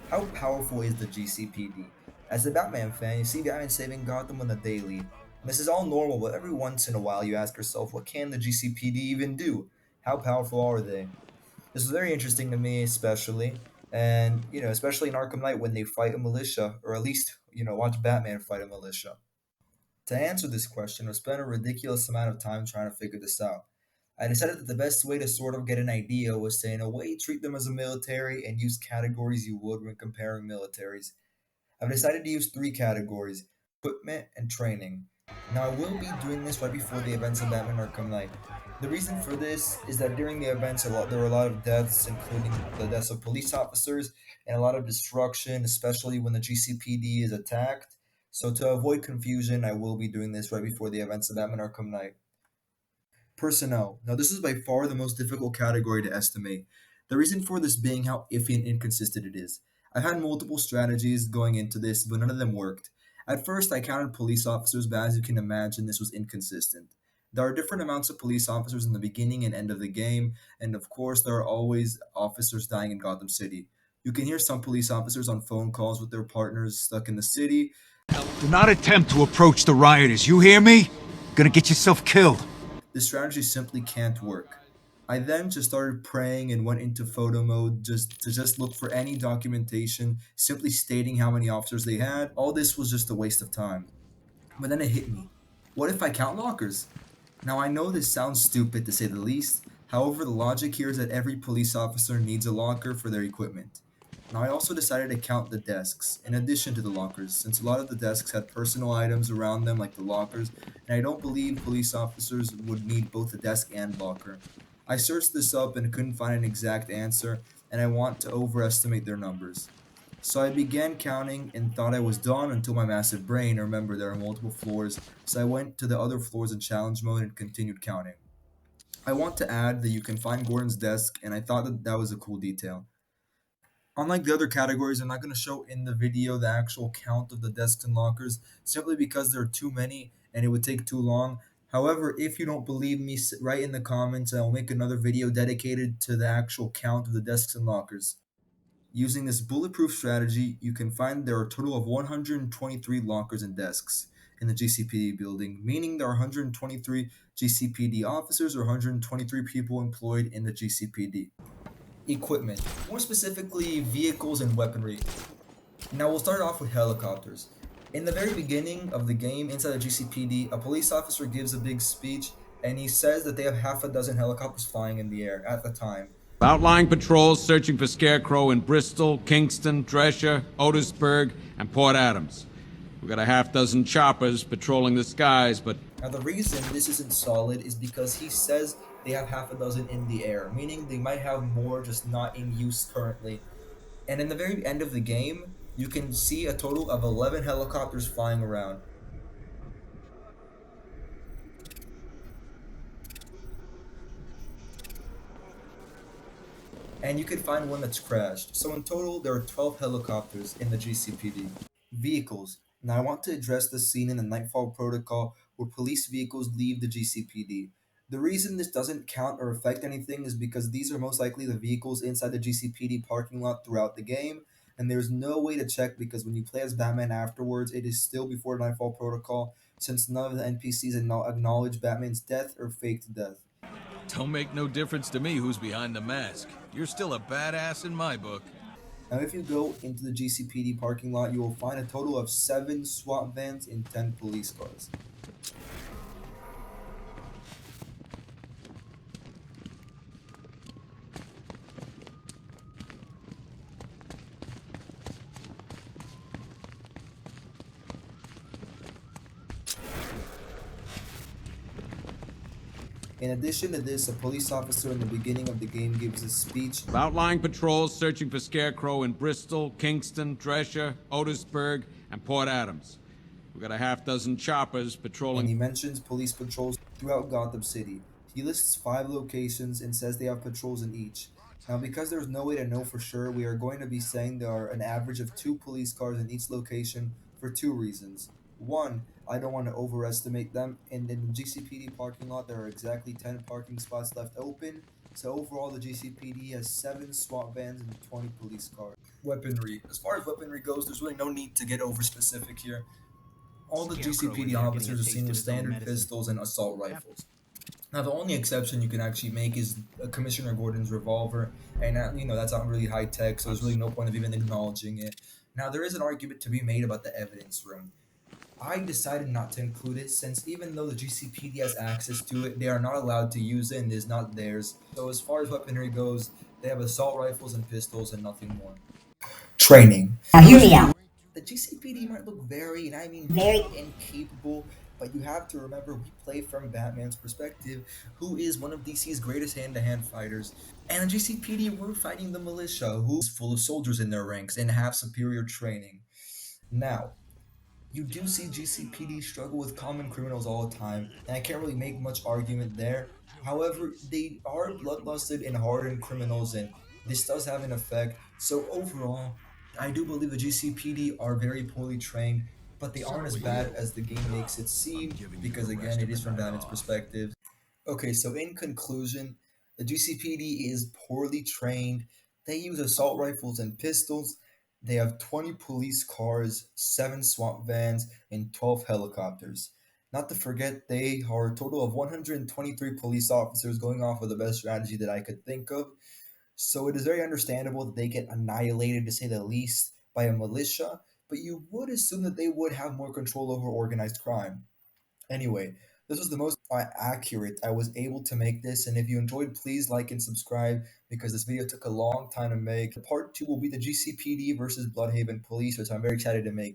How powerful is the GCPD? As a Batman fan, you see Batman saving Gotham on a daily. This is all normal, but every once in a while you ask yourself, what can the GCPD even do? How powerful are they? This is very interesting to me, especially, and especially in Arkham Knight when they fight a militia, or at least watch Batman fight a militia. To answer this question, I spent a ridiculous amount of time trying to figure this out. I decided that the best way to sort of get an idea was to, in a way, treat them as a military and use categories you would when comparing militaries. I've decided to use three categories: equipment and training. Now, I will be doing this right before the events of Batman Arkham Knight. The reason for this is that during the events, there were a lot of deaths, including the deaths of police officers, and a lot of destruction, especially when the GCPD is attacked. So, to avoid confusion, I will be doing this right before the events of Batman Arkham Knight. Personnel. Now, this is by far the most difficult category to estimate. The reason for this being how iffy and inconsistent it is. I've had multiple strategies going into this, but none of them worked. At first, I counted police officers, but as you can imagine, this was inconsistent. There are different amounts of police officers in the beginning and end of the game, and of course, there are always officers dying in Gotham City. You can hear some police officers on phone calls with their partners stuck in the city. Do not attempt to approach the rioters, you hear me? Gonna get yourself killed. This strategy simply can't work. I then just started praying and went into photo mode just look for any documentation simply stating how many officers they had. All this was just a waste of time. But then it hit me. What if I count lockers? Now I know this sounds stupid to say the least. However, the logic here is that every police officer needs a locker for their equipment. Now I also decided to count the desks in addition to the lockers, since a lot of the desks had personal items around them like the lockers, and I don't believe police officers would need both a desk and locker. I searched this up and couldn't find an exact answer, and I want to overestimate their numbers. So I began counting and thought I was done until my massive brain remembered there are multiple floors, so I went to the other floors in challenge mode and continued counting. I want to add that you can find Gordon's desk, and I thought that that was a cool detail. Unlike the other categories, I'm not going to show in the video the actual count of the desks and lockers simply because there are too many and it would take too long. However, if you don't believe me, write in the comments and I'll make another video dedicated to the actual count of the desks and lockers. Using this bulletproof strategy, you can find there are a total of 123 lockers and desks in the GCPD building, meaning there are 123 GCPD officers or 123 people employed in the GCPD. Equipment, more specifically vehicles and weaponry. Now we'll start off with helicopters. In the very beginning of the game, inside the GCPD, a police officer gives a big speech and he says that they have half a dozen helicopters flying in the air at the time. Outlying patrols searching for Scarecrow in Bristol, Kingston, Drescher, Otisburg, and Port Adams. We've got a half dozen choppers patrolling the skies, but Now, the reason this isn't solid is because he says they have half a dozen in the air, meaning they might have more just not in use currently. And in the very end of the game, you can see a total of 11 helicopters flying around. And you can find one that's crashed. So in total, there are 12 helicopters in the GCPD. Vehicles. Now I want to address the scene in the Nightfall Protocol where police vehicles leave the GCPD. The reason this doesn't count or affect anything is because these are most likely the vehicles inside the GCPD parking lot throughout the game, and there's no way to check because when you play as Batman afterwards, it is still before Nightfall Protocol, since none of the NPCs acknowledge Batman's death or faked death. Don't make no difference to me who's behind the mask. You're still a badass in my book. Now, if you go into the GCPD parking lot, you will find a total of 7 SWAT vans and 10 police cars. In addition to this, a police officer in the beginning of the game gives a speech. outlying patrols searching for Scarecrow in Bristol, Kingston, Drescher, Otisburg, and Port Adams. We've got a half dozen choppers And patrolling. he mentions police patrols throughout Gotham City. He lists 5 locations and says they have patrols in each. Now, because there's no way to know for sure, we are going to be saying there are an average of 2 police cars in each location for 2 reasons. One, I don't want to overestimate them, and in the GCPD parking lot, there are exactly 10 parking spots left open. So overall, the GCPD has 7 SWAT vans and 20 police cars. Weaponry. As far as weaponry goes, there's really no need to get over specific here. All the Scarecrow in GCPD there getting a officers are taste seen of with his own standard medicine. pistols and assault Yep. rifles. Now, the only exception you can actually make is Commissioner Gordon's revolver, and that's not really high tech, so there's really no point of even acknowledging it. Now, there is an argument to be made about the evidence room. I decided not to include it since even though the GCPD has access to it, they are not allowed to use it and it is not theirs. So, as far as weaponry goes, they have assault rifles and pistols and nothing more. Training. Now hear me out. The GCPD might look very, and I mean very incapable, but you have to remember we play from Batman's perspective, who is one of DC's greatest hand-to-hand fighters. And the GCPD were fighting the militia, who is full of soldiers in their ranks and have superior training. Now, you do see GCPD struggle with common criminals all the time, and I can't really make much argument there. However, they are bloodlusted and hardened criminals, and this does have an effect. So overall, I do believe the GCPD are very poorly trained, but they aren't as bad as the game makes it I'm seem, giving you the because again, rest it of the is from night Batman's off. perspective. Okay, so in conclusion, the GCPD is poorly trained. They use assault rifles and pistols. They have 20 police cars, 7 SWAT vans, and 12 helicopters. Not to forget, they are a total of 123 police officers going off of the best strategy that I could think of. So it is very understandable that they get annihilated, to say the least, by a militia, but you would assume that they would have more control over organized crime. Anyway, this was the most accurate I was able to make this, and if you enjoyed, please like and subscribe because this video took a long time to make. Part 2 will be the GCPD versus Bloodhaven Police, which I'm very excited to make.